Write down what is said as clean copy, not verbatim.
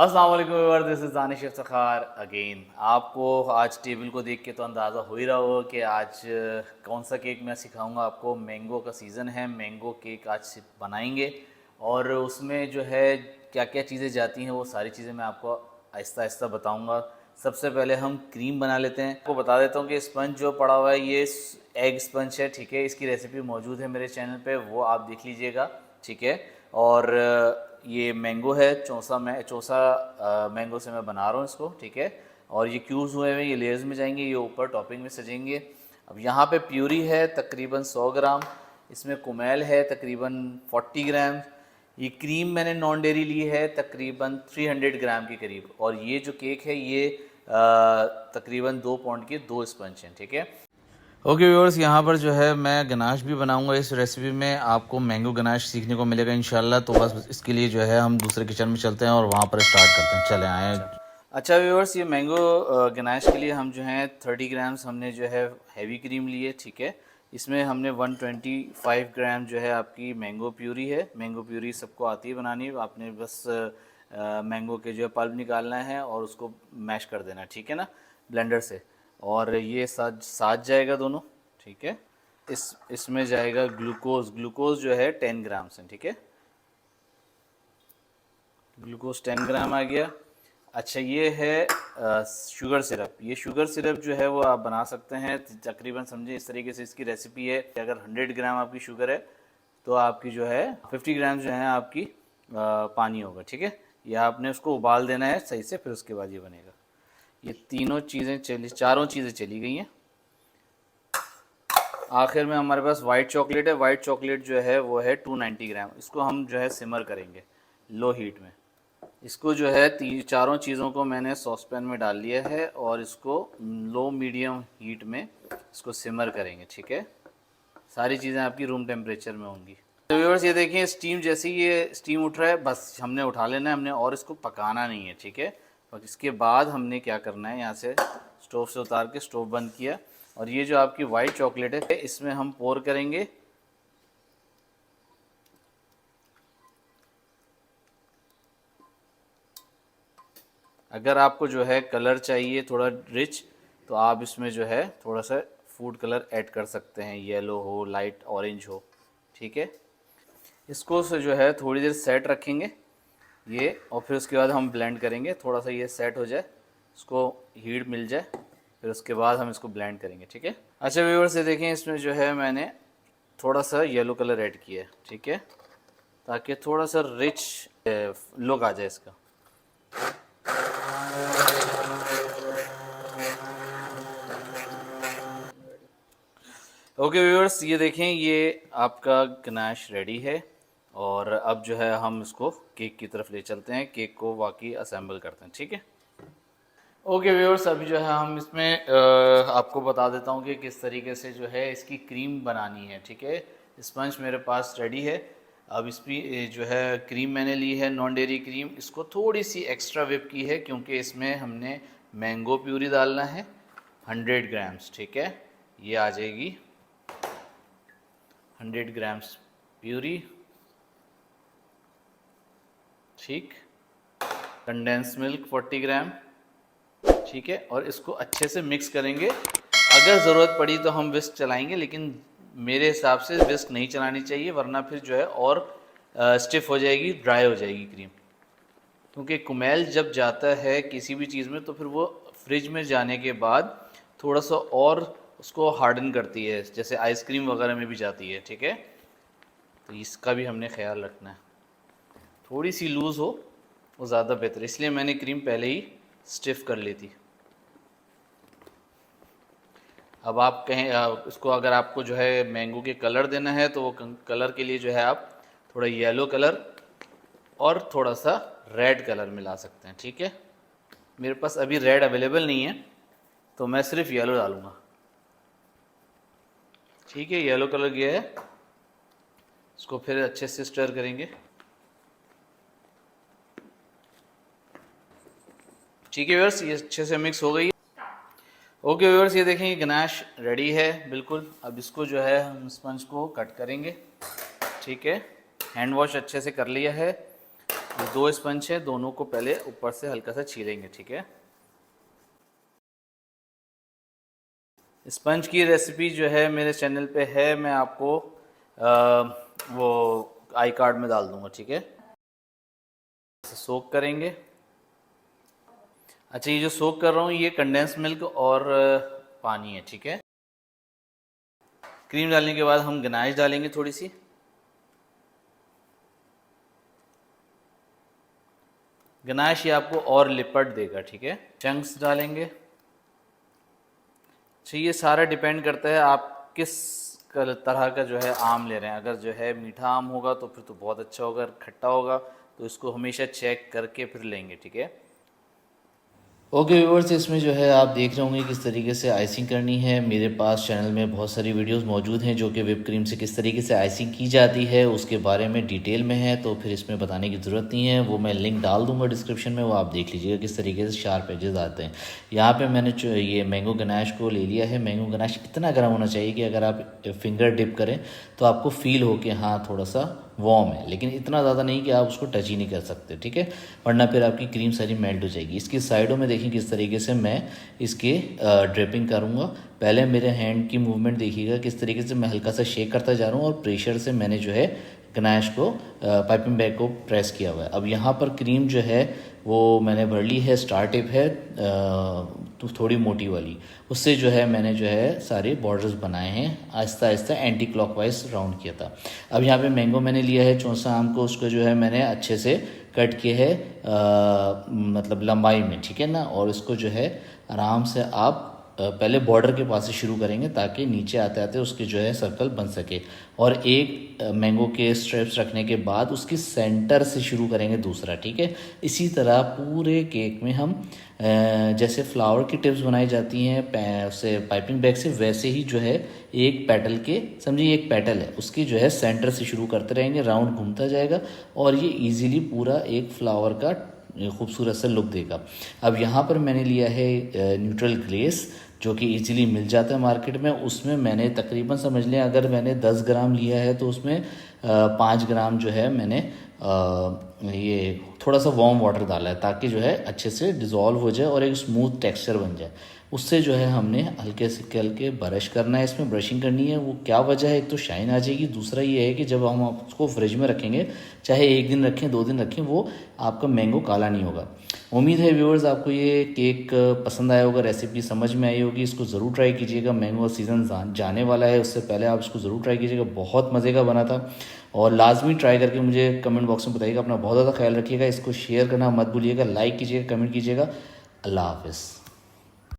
अस्सलाम वालेकुम viewer, this is Danish Iftikhar again. आपको आज टेबल को देख के तो अंदाज़ा हो ही रहा होगा कि आज कौन सा केक मैं सिखाऊंगा आपको। मैंगो का सीज़न है, मैंगो केक आज बनाएंगे और उसमें जो है क्या क्या चीज़ें जाती हैं वो सारी चीज़ें मैं आपको आहिस्ता आहिस्ता बताऊंगा। सबसे पहले हम क्रीम बना लेते हैं। आपको बता देता हूँ कि स्पंज जो पड़ा हुआ है ये एग स्पंज है, ठीक है। इसकी रेसिपी मौजूद है मेरे चैनल पे, वो आप देख लीजिएगा, ठीक है। और ये मैंगो है, चौसा मैंगो से मैं बना रहा हूँ इसको, ठीक है। और ये क्यूब्स हुए हुए ये लेयर्स में जाएंगे, ये ऊपर टॉपिंग में सजेंगे। अब यहाँ पे प्यूरी है तकरीबन 100 ग्राम, इसमें कुमेल है तकरीबन 40 ग्राम। ये क्रीम मैंने नॉन डेयरी ली है तकरीबन 300 ग्राम के करीब। और ये जो केक है ये तकरीबन 2 पाउंड के 2 स्पंज हैं, ठीक है। ओके व्यूअर्स, यहाँ पर जो है मैं गनाश भी बनाऊंगा इस रेसिपी में। आपको मैंगो गनाश सीखने को मिलेगा इंशाल्लाह। तो बस इसके लिए जो है हम दूसरे किचन में चलते हैं और वहाँ पर स्टार्ट करते हैं। चले आए। अच्छा व्यूअर्स, ये मैंगो गनाश के लिए हम जो है 30 ग्राम्स हमने जो है हैवी क्रीम लिए, ठीक है। इसमें हमने 125 ग्राम जो है आपकी मैंगो प्यूरी है। मैंगो प्यूरी सबको आती है बनानी, आपने बस मैंगो के जो है पल्प निकालना है और उसको मैश कर देना, ठीक है ना, ब्लेंडर से। और ये साथ साथ जाएगा दोनों, ठीक है। इसमें जाएगा ग्लूकोज। ग्लूकोज जो है 10 ग्राम से, ठीक है। ग्लूकोज 10 ग्राम आ गया। अच्छा, ये है शुगर सिरप। ये शुगर सिरप जो है वो आप बना सकते हैं तकरीबन, समझे इस तरीके से इसकी रेसिपी है कि अगर 100 ग्राम आपकी शुगर है तो आपकी जो है 50 ग्राम जो है आपकी पानी होगा, ठीक है। ये आपने उसको उबाल देना है सही से, फिर उसके बाद ये बनेगा। ये तीनों चीज़ें चली, चारों चीज़ें चली गई हैं। आखिर में हमारे पास वाइट चॉकलेट है। वाइट चॉकलेट जो है वो है 290 ग्राम। इसको हम जो है सिमर करेंगे लो हीट में। इसको जो है चारों चीज़ों को मैंने सॉस पैन में डाल लिया है और इसको लो मीडियम हीट में इसको सिमर करेंगे, ठीक है। सारी चीज़ें आपकी रूम टेम्परेचर में होंगी। तो व्यूअर्स, ये देखें स्टीम, जैसे ही ये स्टीम उठ रहा है बस हमने उठा लेना है, हमने और इसको पकाना नहीं है, ठीक है। और इसके बाद हमने क्या करना है, यहाँ से स्टोव से उतार के स्टोव बंद किया और ये जो आपकी वाइट चॉकलेट है इसमें हम पोर करेंगे। अगर आपको जो है कलर चाहिए थोड़ा रिच तो आप इसमें जो है थोड़ा सा फूड कलर ऐड कर सकते हैं, येलो हो, लाइट ऑरेंज हो, ठीक है। इसको से जो है थोड़ी देर सेट रखेंगे ये, और फिर उसके बाद हम ब्लेंड करेंगे। थोड़ा सा ये सेट हो जाए, इसको हीट मिल जाए, फिर उसके बाद हम इसको ब्लेंड करेंगे, ठीक है। अच्छा व्यूअर्स, ये देखें इसमें जो है मैंने थोड़ा सा येलो कलर ऐड किया है, ठीक है, ताकि थोड़ा सा रिच लुक आ जाए इसका। ओके व्यूअर्स, ये देखें ये आपका गनाश रेडी है। और अब जो है हम इसको केक की तरफ ले चलते हैं, केक को वाकई असेंबल करते हैं, ठीक है। ओके व्यूअर्स, अभी जो है हम इसमें आपको बता देता हूँ कि किस तरीके से जो है इसकी क्रीम बनानी है, ठीक है। स्पंज मेरे पास रेडी है। अब इसमें जो है क्रीम मैंने ली है नॉन डेयरी क्रीम। इसको थोड़ी सी एक्स्ट्रा विप की है क्योंकि इसमें हमने मैंगो प्यूरी डालना है 100 ग्राम्स, ठीक है। ये आ जाएगी 100 ग्राम्स प्यूरी, ठीक। कंडेंस मिल्क 40 ग्राम, ठीक है। और इसको अच्छे से मिक्स करेंगे। अगर ज़रूरत पड़ी तो हम विस्क चलाएंगे, लेकिन मेरे हिसाब से विस्क नहीं चलानी चाहिए वरना फिर जो है और स्टिफ हो जाएगी, ड्राई हो जाएगी क्रीम। क्योंकि कुमेल जब जाता है किसी भी चीज़ में तो फिर वो फ्रिज में जाने के बाद थोड़ा सा और उसको हार्डन करती है, जैसे आइसक्रीम वगैरह में भी जाती है, ठीक है। तो इसका भी हमने ख्याल रखना है, थोड़ी सी लूज़ हो वो ज़्यादा बेहतर, इसलिए मैंने क्रीम पहले ही स्टिफ कर ली थी। अब आप कहें इसको, अगर आपको जो है मैंगो के कलर देना है तो वो कलर के लिए जो है आप थोड़ा येलो कलर और थोड़ा सा रेड कलर मिला सकते हैं, ठीक है। मेरे पास अभी रेड अवेलेबल नहीं है तो मैं सिर्फ येलो डालूँगा, ठीक है। येलो कलर गया है, इसको फिर अच्छे से स्टर करेंगे, ठीक है व्यूअर्स, ये अच्छे से मिक्स हो गई है। ओके व्यूअर्स, ये देखें गनाश रेडी है बिल्कुल। अब इसको जो है हम स्पंज को कट करेंगे, ठीक है। हैंड वॉश अच्छे से कर लिया है ये 2 स्पंज है, दोनों को पहले ऊपर से हल्का सा छीलेंगे, ठीक है। स्पंज की रेसिपी जो है मेरे चैनल पे है, मैं आपको वो आई कार्ड में डाल दूंगा, ठीक है। सोक करेंगे। अच्छा, ये जो सोक कर रहा हूँ ये कंडेंस मिल्क और पानी है, ठीक है। क्रीम डालने के बाद हम गनाश डालेंगे थोड़ी सी। गनाश ये आपको और लिपट देगा, ठीक है। चंक्स डालेंगे। अच्छा, ये सारा डिपेंड करता है आप किस तरह का जो है आम ले रहे हैं। अगर जो है मीठा आम होगा तो फिर तो बहुत अच्छा होगा, अगर खट्टा होगा तो इसको हमेशा चेक करके फिर लेंगे, ठीक है। ओके व्यूअर्स, इसमें जो है आप देख रहे होंगे किस तरीके से आइसिंग करनी है। मेरे पास चैनल में बहुत सारी वीडियोस मौजूद हैं जो कि व्हिप क्रीम से किस तरीके से आइसिंग की जाती है उसके बारे में डिटेल में है, तो फिर इसमें बताने की ज़रूरत नहीं है। वो मैं लिंक डाल दूंगा डिस्क्रिप्शन में, वो आप देख लीजिएगा किस तरीके से शार्प एजेस आते हैं। यहाँ पर मैंने ये मैंगो गनाश को ले लिया है। मैंगो गनाश इतना गर्म होना चाहिए कि अगर आप फिंगर डिप करें तो आपको फील हो कि हाँ थोड़ा सा वार्म है, लेकिन इतना ज़्यादा नहीं कि आप उसको टच ही नहीं कर सकते, ठीक है, वरना फिर आपकी क्रीम सारी मेल्ट हो जाएगी। इसकी साइडों में देखिए किस तरीके से मैं इसके ड्रिपिंग करूँगा। पहले मेरे हैंड की मूवमेंट देखिएगा किस तरीके से मैं हल्का सा शेक करता जा रहा हूँ और प्रेशर से मैंने जो है गनाश को पाइपिंग बैग को प्रेस किया हुआ है। अब यहाँ पर क्रीम जो है वो मैंने भर ली है, स्टार टिप है तो थोड़ी मोटी वाली, उससे जो है मैंने जो है सारे बॉर्डर्स बनाए हैं, Aahista Aahista anti clockwise round किया था। अब यहाँ पे मैंगो मैंने लिया है चौसा आम को, उसको जो है मैंने अच्छे से कट किया है मतलब लंबाई में, ठीक है ना। और इसको जो है आराम से आप पहले बॉर्डर के पास से शुरू करेंगे ताकि नीचे आते आते उसके जो है सर्कल बन सके। और एक मैंगो के स्ट्रिप्स रखने के बाद उसकी सेंटर से शुरू करेंगे दूसरा, ठीक है। इसी तरह पूरे केक में हम जैसे फ्लावर की टिप्स बनाई जाती हैं उससे पाइपिंग बैग से, वैसे ही जो है एक पेटल के, समझिए एक पेटल है, उसकी जो है सेंटर से शुरू करते रहेंगे, राउंड घूमता जाएगा और ये इजीली पूरा एक फ्लावर का खूबसूरत सा लुक देगा। अब यहाँ पर मैंने लिया है न्यूट्रल ग्लेस जो कि इजीली मिल जाता है मार्केट में। उसमें मैंने तकरीबन समझ लें अगर मैंने 10 ग्राम लिया है तो उसमें 5 ग्राम जो है मैंने ये थोड़ा सा वार्म वाटर डाला है ताकि जो है अच्छे से डिज़ोल्व हो जाए और एक स्मूथ टेक्सचर बन जाए। उससे जो है हमने हल्के से हल्के ब्रश करना है, इसमें ब्रशिंग करनी है। वो क्या वजह है, एक तो शाइन आ जाएगी, दूसरा ये है कि जब हम उसको फ्रिज में रखेंगे, चाहे 1 दिन रखें 2 दिन रखें, वो आपका मैंगो काला नहीं होगा। उम्मीद है व्यूअर्स आपको ये केक पसंद आया होगा, रेसिपी समझ में आई होगी। इसको ज़रूर ट्राई कीजिएगा, मैंगो सीज़न जाने वाला है, उससे पहले आप इसको ज़रूर ट्राई कीजिएगा, बहुत मज़े का बना था। और लाजमी ट्राई करके मुझे कमेंट बॉक्स में बताइएगा। अपना बहुत ज़्यादा ख्याल रखिएगा, इसको शेयर करना मत भूलिएगा, लाइक कीजिएगा, कमेंट कीजिएगा। अल्लाह हाफ़िज़।